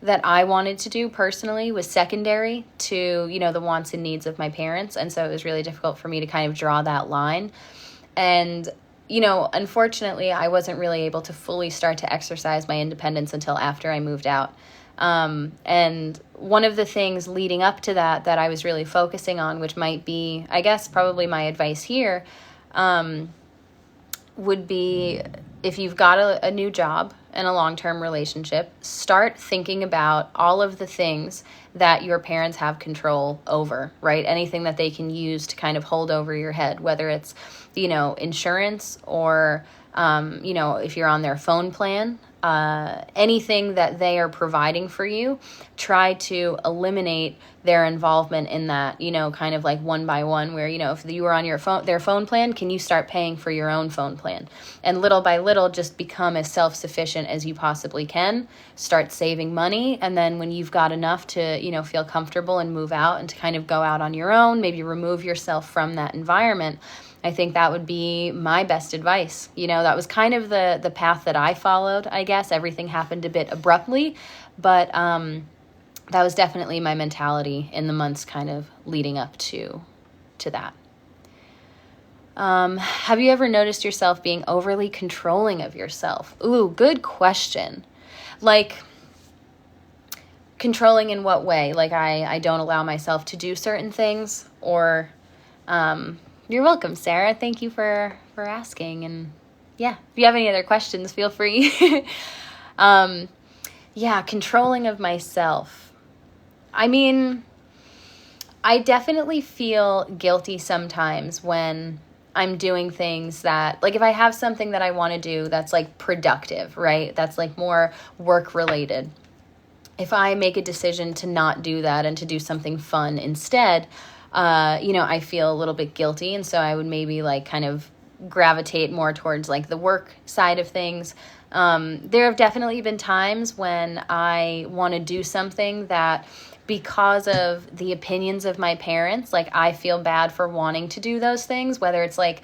that I wanted to do personally was secondary to, the wants and needs of my parents. And so it was really difficult for me to kind of draw that line. And, unfortunately, I wasn't really able to fully start to exercise my independence until after I moved out. And one of the things leading up to that I was really focusing on, which might be, I guess, probably my advice here, would be, if you've got a new job and a long-term relationship, start thinking about all of the things that your parents have control over, right? Anything that they can use to kind of hold over your head, whether it's, insurance or, if you're on their phone plan, anything that they are providing for you, try to eliminate their involvement in that, kind of like one by one, where, if you were on their phone plan, can you start paying for your own phone plan? And little by little, just become as self-sufficient as you possibly can, start saving money. And then when you've got enough to, feel comfortable and move out and to kind of go out on your own, maybe remove yourself from that environment, I think that would be my best advice. That was kind of the path that I followed, I guess. Everything happened a bit abruptly, but that was definitely my mentality in the months kind of leading up to that. Have you ever noticed yourself being overly controlling of yourself? Ooh, good question. Like, controlling in what way? Like I don't allow myself to do certain things, or... You're welcome, Sarah. Thank you for asking. And yeah, if you have any other questions, feel free. Controlling of myself. I mean, I definitely feel guilty sometimes when I'm doing things that, like, if I have something that I want to do that's like productive, right? That's like more work related. If I make a decision to not do that and to do something fun instead, I feel a little bit guilty. And so I would maybe like kind of gravitate more towards like the work side of things. There have definitely been times when I want to do something that, because of the opinions of my parents, like I feel bad for wanting to do those things, whether it's like,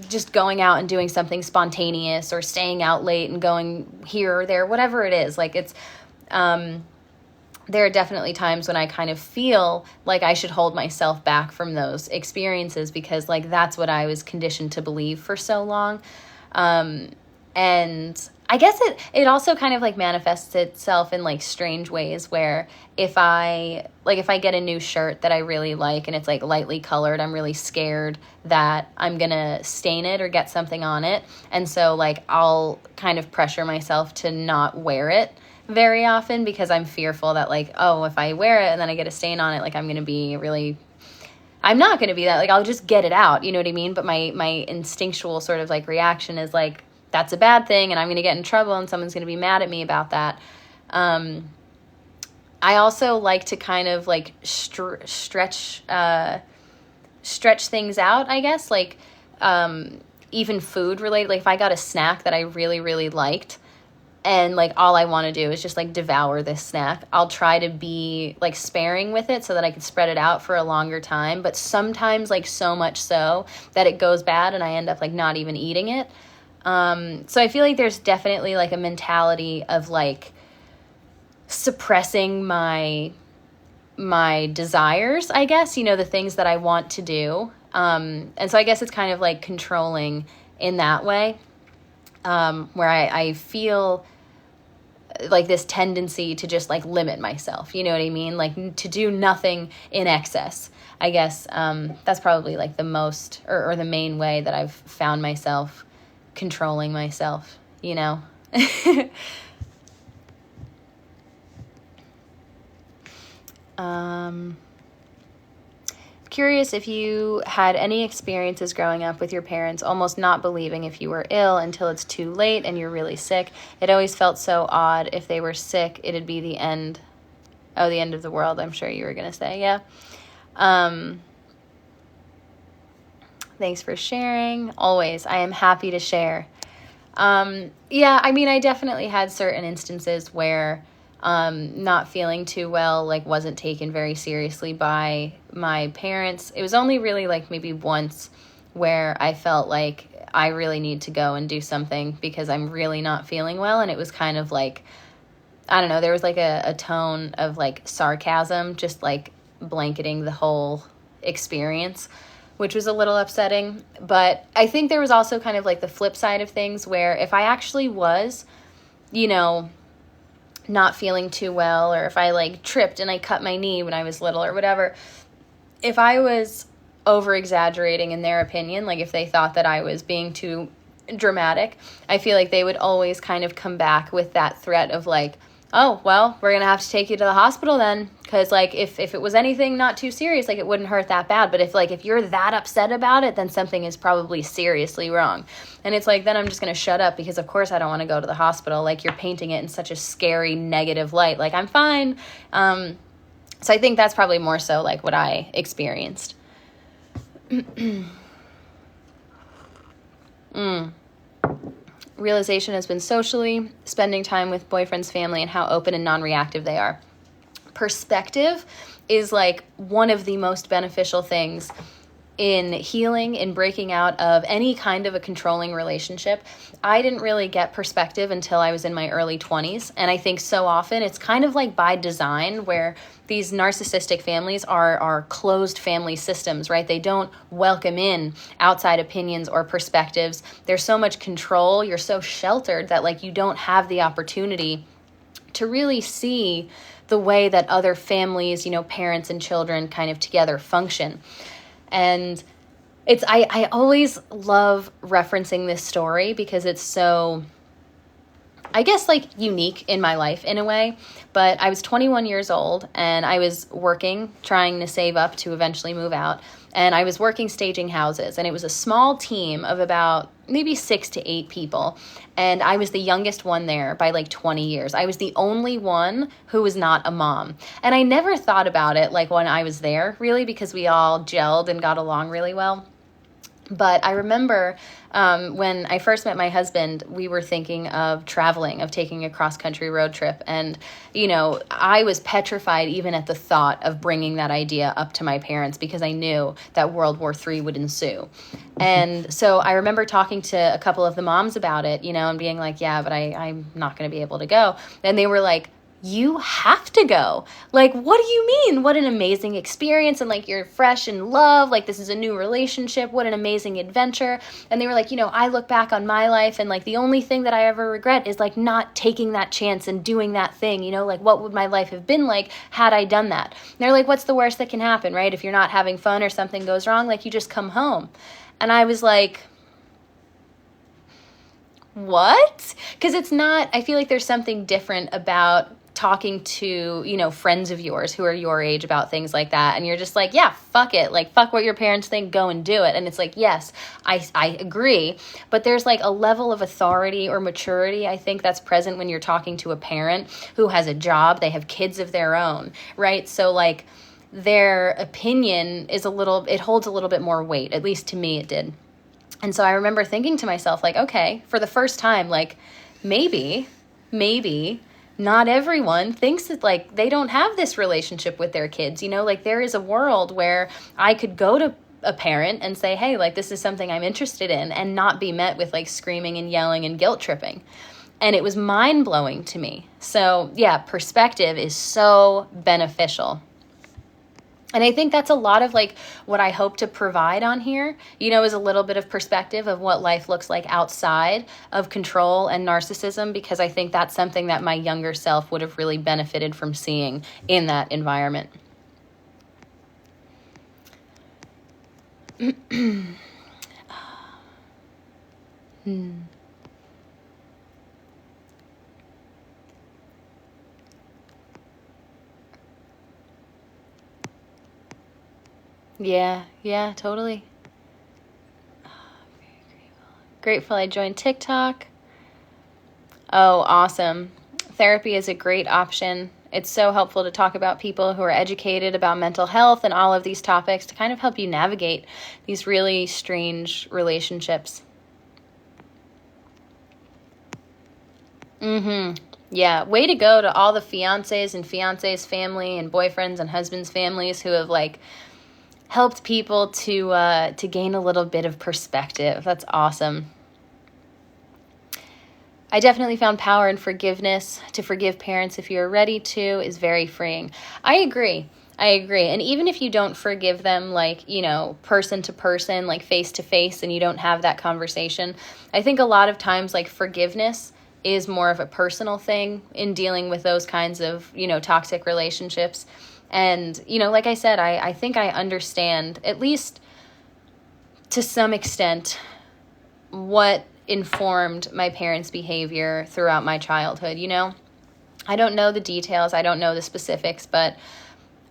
just going out and doing something spontaneous or staying out late and going here or there, whatever it is. Like it's, there are definitely times when I kind of feel like I should hold myself back from those experiences, because like that's what I was conditioned to believe for so long. And I guess it also kind of like manifests itself in like strange ways, where if I get a new shirt that I really like and it's like lightly colored, I'm really scared that I'm gonna stain it or get something on it. And so like I'll kind of pressure myself to not wear it very often because I'm fearful that like, oh, if I wear it and then I get a stain on it, like I'm not going to be that, like, I'll just get it out, you know what I mean? But my instinctual sort of like reaction is like, that's a bad thing and I'm going to get in trouble and someone's going to be mad at me about that. I also like to kind of like stretch things out, I guess, like even food related. Like if I got a snack that I really, really liked and like all I want to do is just like devour this snack, I'll try to be like sparing with it so that I can spread it out for a longer time. But sometimes like so much so that it goes bad and I end up like not even eating it. So I feel like there's definitely like a mentality of like suppressing my desires, I guess, you know, the things that I want to do. And so I guess it's kind of like controlling in that way, where I feel like this tendency to just like limit myself, you know what I mean? Like to do nothing in excess. I guess that's probably like the most or the main way that I've found myself controlling myself, you know? Curious if you had any experiences growing up with your parents almost not believing if you were ill until it's too late and you're really sick. It always felt so odd. If they were sick, it'd be the end. Oh, the end of the world, I'm sure you were going to say. Yeah. Thanks for sharing. Always. I am happy to share. Yeah, I mean, I definitely had certain instances where not feeling too well, like wasn't taken very seriously by my parents. It was only really like maybe once where I felt like I really need to go and do something because I'm really not feeling well. And it was kind of like, I don't know, there was like a tone of like sarcasm, just like blanketing the whole experience, which was a little upsetting. But I think there was also kind of like the flip side of things where if I actually was, you know, not feeling too well, or if I like tripped and I cut my knee when I was little or whatever, if I was over exaggerating in their opinion, like if they thought that I was being too dramatic, I feel like they would always kind of come back with that threat of like, oh, well, we're going to have to take you to the hospital then. Because like if it was anything not too serious, like it wouldn't hurt that bad. But if you're that upset about it, then something is probably seriously wrong. And it's like, then I'm just going to shut up because of course I don't want to go to the hospital. Like you're painting it in such a scary negative light. Like I'm fine. So I think that's probably more so like what I experienced. Realization has been socially, spending time with boyfriend's family and how open and non-reactive they are. Perspective is like one of the most beneficial things in healing, in breaking out of any kind of a controlling relationship. I didn't really get perspective until I was in my early 20s. And I think so often it's kind of like by design where these narcissistic families are closed family systems, right? They don't welcome in outside opinions or perspectives. There's so much control. You're so sheltered that like you don't have the opportunity to really see the way that other families, you know, parents and children kind of together function. And it's I always love referencing this story because it's so, I guess, like unique in my life in a way. But I was 21 years old and I was working, trying to save up to eventually move out. And I was working staging houses, and it was a small team of about maybe 6 to 8 people. And I was the youngest one there by like 20 years. I was the only one who was not a mom. And I never thought about it like when I was there, really, because we all gelled and got along really well. But I remember when I first met my husband, we were thinking of traveling, of taking a cross-country road trip. And, you know, I was petrified even at the thought of bringing that idea up to my parents because I knew that World War III would ensue. And so I remember talking to a couple of the moms about it, you know, and being like, yeah, but I'm not going to be able to go. And they were like, you have to go. Like, what do you mean? What an amazing experience. And like, you're fresh in love. Like, this is a new relationship. What an amazing adventure. And they were like, you know, I look back on my life and like, the only thing that I ever regret is like not taking that chance and doing that thing, you know, like what would my life have been like had I done that? And they're like, what's the worst that can happen, right? If you're not having fun or something goes wrong, like you just come home. And I was like, what? Because it's not, I feel like there's something different about talking to, friends of yours who are your age about things like that. And you're just like, yeah, fuck it. Like, fuck what your parents think, go and do it. And it's like, yes, I agree. But there's like a level of authority or maturity, I think, that's present when you're talking to a parent who has a job, they have kids of their own, right? So like their opinion is it holds a little bit more weight. At least to me it did. And so I remember thinking to myself, like, okay, for the first time, like, maybe not everyone thinks that, like, they don't have this relationship with their kids. Like, there is a world where I could go to a parent and say, hey, like, this is something I'm interested in, and not be met with, like, screaming and yelling and guilt tripping. And it was mind-blowing to me. So, yeah, perspective is so beneficial. And I think that's a lot of like what I hope to provide on here, is a little bit of perspective of what life looks like outside of control and narcissism, because I think that's something that my younger self would have really benefited from seeing in that environment. Yeah, totally. Grateful I joined TikTok. Oh, awesome. Therapy is a great option. It's so helpful to talk about people who are educated about mental health and all of these topics to kind of help you navigate these really strange relationships. Yeah, way to go to all the fiancés and fiancés' family and boyfriends and husbands' families who have like helped people to gain a little bit of perspective. That's awesome. I definitely found power in forgiveness. To forgive parents if you're ready to is very freeing. I agree. And even if you don't forgive them, like, person to person, like face to face, and you don't have that conversation, I think a lot of times, like, forgiveness is more of a personal thing in dealing with those kinds of, toxic relationships. And, like I said, I think I understand, at least to some extent, what informed my parents' behavior throughout my childhood. I don't know the details, I don't know the specifics, but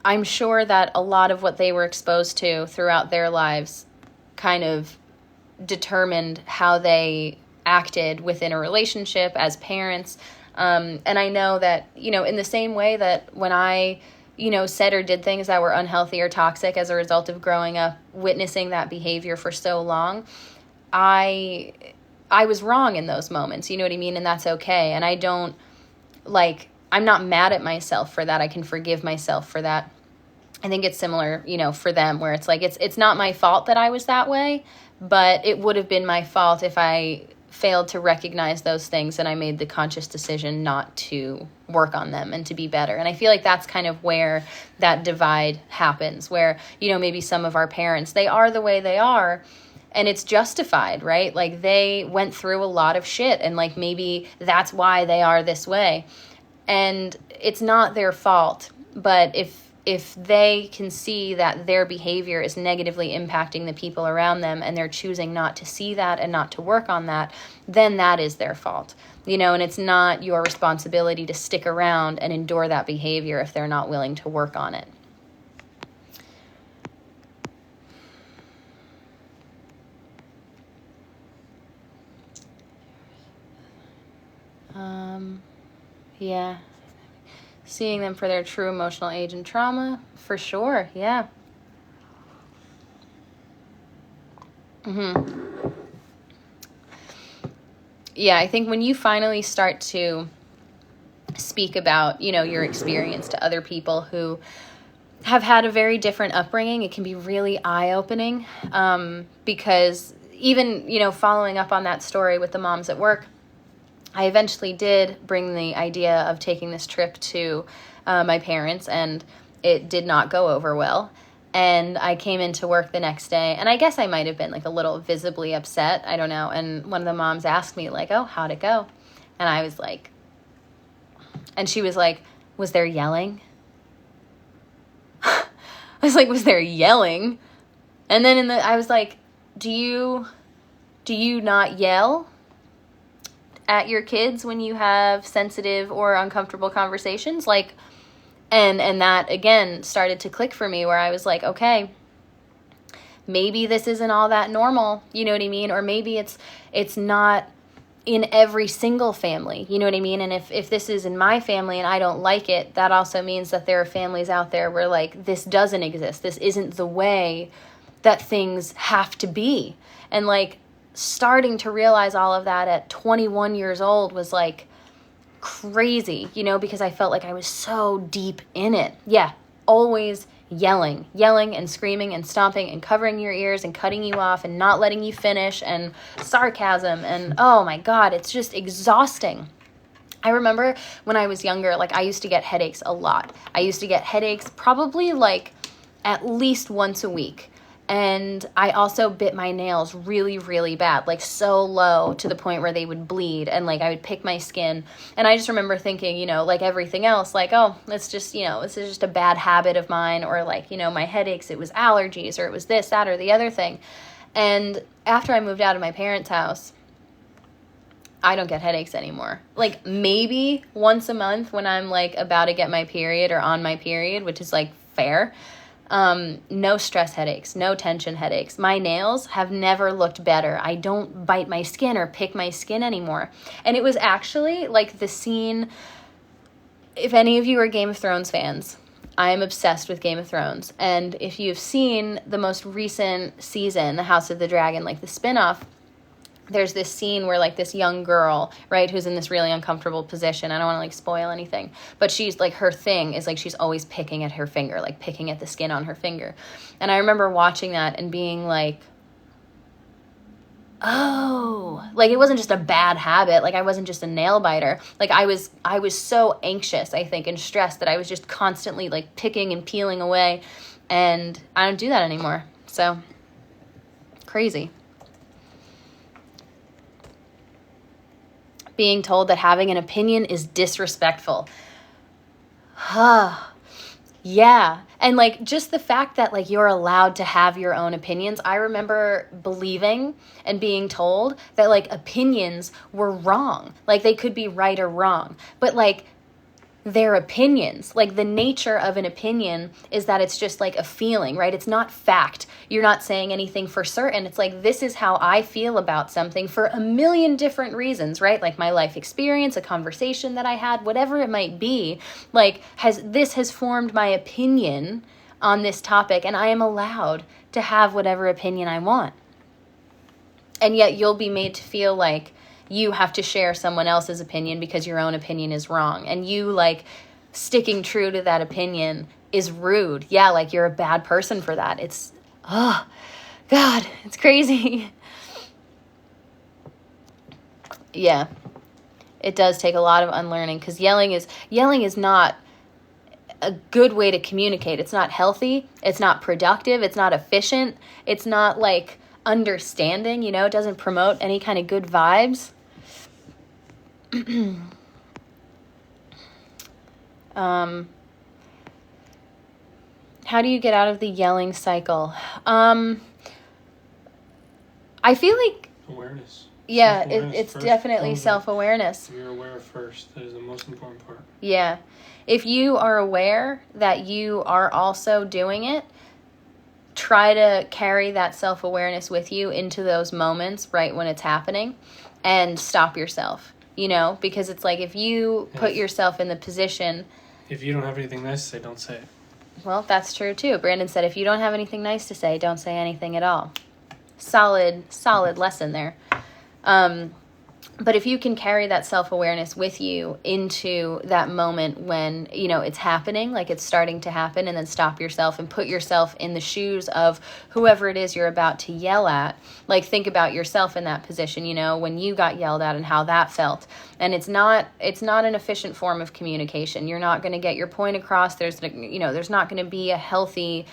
I'm sure that a lot of what they were exposed to throughout their lives kind of determined how they acted within a relationship as parents. And I know that, in the same way that when I, said or did things that were unhealthy or toxic as a result of growing up, witnessing that behavior for so long, I was wrong in those moments, you know what I mean? And that's okay. And I'm not mad at myself for that. I can forgive myself for that. I think it's similar, for them, where it's like, it's not my fault that I was that way, but it would have been my fault if I failed to recognize those things and I made the conscious decision not to work on them and to be better. And I feel like that's kind of where that divide happens, where, maybe some of our parents, they are the way they are, and it's justified, right? Like, they went through a lot of shit, and like maybe that's why they are this way. And it's not their fault, but if they can see that their behavior is negatively impacting the people around them, and they're choosing not to see that and not to work on that, then that is their fault. And it's not your responsibility to stick around and endure that behavior if they're not willing to work on it. Yeah. Seeing them for their true emotional age and trauma, for sure, yeah. Yeah, I think when you finally start to speak about, your experience to other people who have had a very different upbringing, it can be really eye-opening, because even, following up on that story with the moms at work, I eventually did bring the idea of taking this trip to my parents, and it did not go over well. And I came into work the next day, and I guess I might have been like a little visibly upset. I don't know. And one of the moms asked me like, oh, how'd it go? And I was like, and she was like, was there yelling? I was like, was there yelling? And then I was like, do you not yell? at your kids when you have sensitive or uncomfortable conversations. Like, and that again started to click for me, where I was like, okay, maybe this isn't all that normal, you know what I mean? Or maybe it's not in every single family, you know what I mean? And if this is in my family and I don't like it, that also means that there are families out there where like this doesn't exist. This isn't the way that things have to be. And like starting to realize all of that at 21 years old was like crazy, you know, because I felt like I was so deep in it. Yeah, always yelling and screaming and stomping and covering your ears and cutting you off and not letting you finish and sarcasm. And oh my God, it's just exhausting. I remember when I was younger, like I used to get headaches a lot. I used to get headaches probably like at least once a week. And I also bit my nails really, really bad, like so low to the point where they would bleed, and like I would pick my skin. And I just remember thinking, you know, like everything else, like, oh, it's just, you know, this is just a bad habit of mine, or like, you know, my headaches, it was allergies, or it was this, that, or the other thing. And after I moved out of my parents' house, I don't get headaches anymore. Like maybe once a month when I'm like about to get my period or on my period, which is like fair. No stress headaches, no tension headaches. My nails have never looked better. I don't bite my skin or pick my skin anymore. And it was actually like the scene, if any of you are Game of Thrones fans, I am obsessed with Game of Thrones. And if you've seen the most recent season, The House of the Dragon, like the spinoff, there's this scene where like this young girl, right, who's in this really uncomfortable position. I don't want to like spoil anything, but she's like, her thing is like she's always picking at her finger, like picking at the skin on her finger. And I remember watching that and being like, oh, like it wasn't just a bad habit. Like I wasn't just a nail biter. Like I was so anxious, I think, and stressed that I was just constantly like picking and peeling away. And I don't do that anymore. So crazy. Being told that having an opinion is disrespectful. Yeah. And like just the fact that like you're allowed to have your own opinions. I remember believing and being told that like opinions were wrong. Like they could be right or wrong. But like their opinions, like the nature of an opinion is that it's just like a feeling, right? It's not fact. You're not saying anything for certain. It's like, this is how I feel about something for a million different reasons, right? Like my life experience, a conversation that I had, whatever it might be, like this has formed my opinion on this topic, and I am allowed to have whatever opinion I want. And yet you'll be made to feel like you have to share someone else's opinion because your own opinion is wrong. And you like sticking true to that opinion is rude. Yeah, like you're a bad person for that. It's, oh, God, it's crazy. Yeah, it does take a lot of unlearning, because yelling is not a good way to communicate. It's not healthy. It's not productive. It's not efficient. It's not like understanding, you know, it doesn't promote any kind of good vibes. How do you get out of the yelling cycle? I feel like awareness. Yeah, it's definitely self-awareness. You're aware first. That is the most important part. Yeah. If you are aware that you are also doing it, try to carry that self-awareness with you into those moments right when it's happening, and stop yourself, you know, because it's like if you put yourself in the position. If you don't have anything nice to say, don't say it. Well, that's true too. Brandon said, if you don't have anything nice to say, don't say anything at all. Solid lesson there. But if you can carry that self-awareness with you into that moment when, you know, it's happening, like it's starting to happen, and then stop yourself and put yourself in the shoes of whoever it is you're about to yell at. Like think about yourself in that position, you know, when you got yelled at and how that felt. And it's not an efficient form of communication. You're not going to get your point across. There's not going to be a healthy,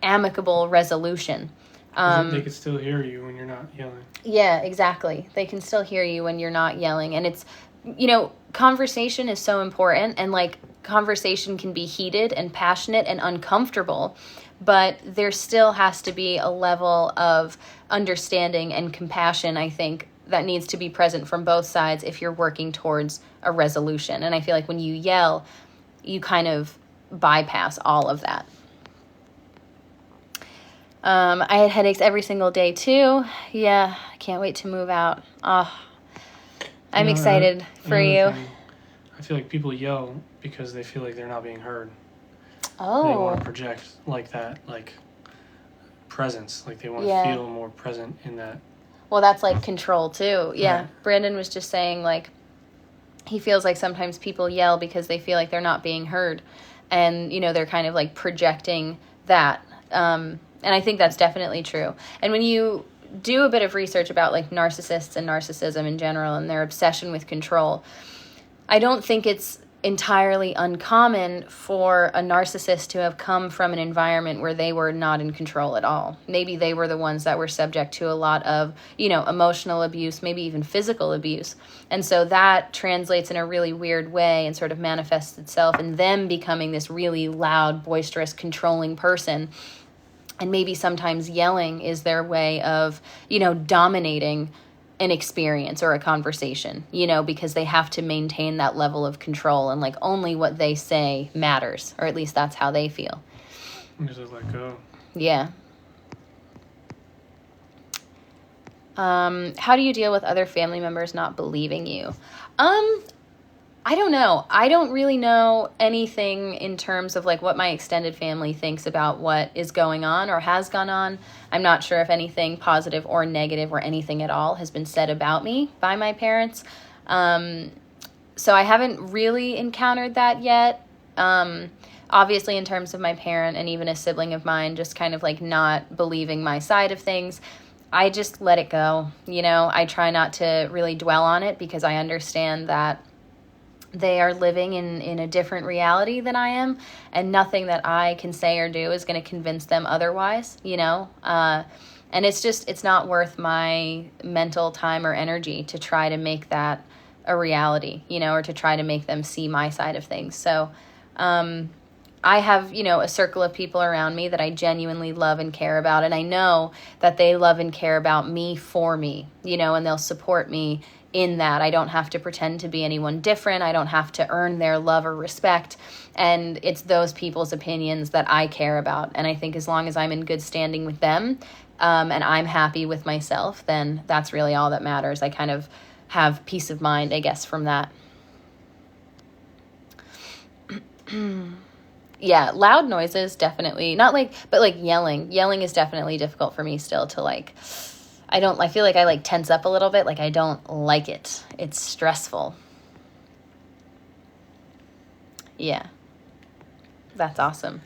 amicable resolution. They can still hear you when you're not yelling. Yeah, exactly. They can still hear you when you're not yelling. And it's, you know, conversation is so important. And like conversation can be heated and passionate and uncomfortable. But there still has to be a level of understanding and compassion, I think, that needs to be present from both sides if you're working towards a resolution. And I feel like when you yell, you kind of bypass all of that. I had headaches every single day too. Yeah, I can't wait to move out. Oh, I'm excited for you. I feel like people yell because they feel like they're not being heard. Oh. They want to project like that, like presence. Like they want to feel more present in that. Well, that's like control too. Yeah. Right. Brandon was just saying like he feels like sometimes people yell because they feel like they're not being heard. And, you know, they're kind of like projecting that. And I think that's definitely true. And when you do a bit of research about like narcissists and narcissism in general and their obsession with control, I don't think it's entirely uncommon for a narcissist to have come from an environment where they were not in control at all. Maybe they were the ones that were subject to a lot of, you know, emotional abuse, maybe even physical abuse. And so that translates in a really weird way and sort of manifests itself in them becoming this really loud, boisterous, controlling person. And maybe sometimes yelling is their way of, you know, dominating an experience or a conversation, you know, because they have to maintain that level of control and like only what they say matters, or at least that's how they feel. Just let go. Yeah. How do you deal with other family members not believing you? I don't know. I don't really know anything in terms of like what my extended family thinks about what is going on or has gone on. I'm not sure if anything positive or negative or anything at all has been said about me by my parents. So I haven't really encountered that yet. Obviously in terms of my parent and even a sibling of mine just kind of like not believing my side of things, I just let it go. You know, I try not to really dwell on it because I understand that they are living in a different reality than I am, and nothing that I can say or do is going to convince them otherwise, you know? And it's not worth my mental time or energy to try to make that a reality, you know, or to try to make them see my side of things. So, I have, you know, a circle of people around me that I genuinely love and care about. And I know that they love and care about me for me, you know, and they'll support me in that. I don't have to pretend to be anyone different. I don't have to earn their love or respect. And it's those people's opinions that I care about. And I think as long as I'm in good standing with them, and I'm happy with myself, then that's really all that matters. I kind of have peace of mind, I guess, from that. Yeah, loud noises definitely, not like, but like yelling. Yelling is definitely difficult for me still to like, I feel like I like tense up a little bit. Like I don't like it. It's stressful. Yeah. That's awesome.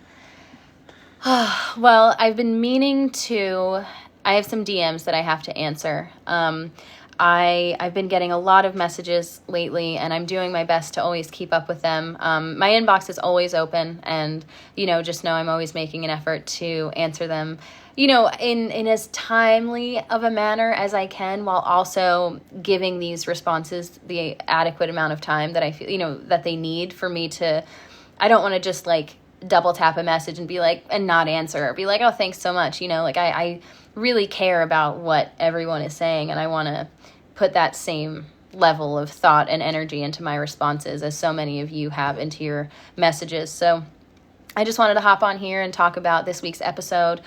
Well, I've been meaning to, I have some DMs that I have to answer. I've been getting a lot of messages lately, and I'm doing my best to always keep up with them. My inbox is always open, and, you know, just know I'm always making an effort to answer them, you know, in as timely of a manner as I can, while also giving these responses the adequate amount of time that I feel, you know, that they need for me to, I don't want to just like double tap a message and be like, and not answer, or be like, oh, thanks so much. You know, like I really care about what everyone is saying, and I want to put that same level of thought and energy into my responses as so many of you have into your messages. So I just wanted to hop on here and talk about this week's episode,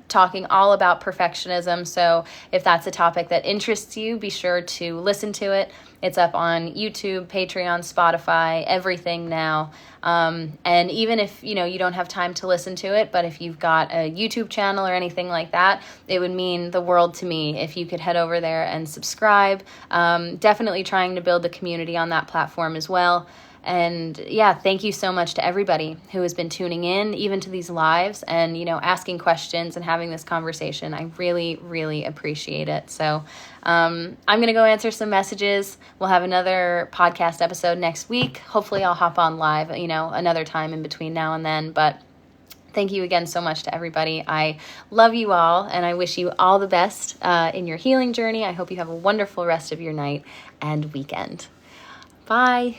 talking all about perfectionism. So if that's a topic that interests you, be sure to listen to it. It's up on YouTube, Patreon, Spotify, everything now. And even if, you know, you don't have time to listen to it, but if you've got a YouTube channel or anything like that, it would mean the world to me if you could head over there and subscribe. Definitely trying to build a community on that platform as well. And yeah, thank you so much to everybody who has been tuning in, even to these lives, and, you know, asking questions and having this conversation. I really, really appreciate it. So I'm going to go answer some messages. We'll have another podcast episode next week. Hopefully I'll hop on live, you know, another time in between now and then. But thank you again so much to everybody. I love you all, and I wish you all the best in your healing journey. I hope you have a wonderful rest of your night and weekend. Bye.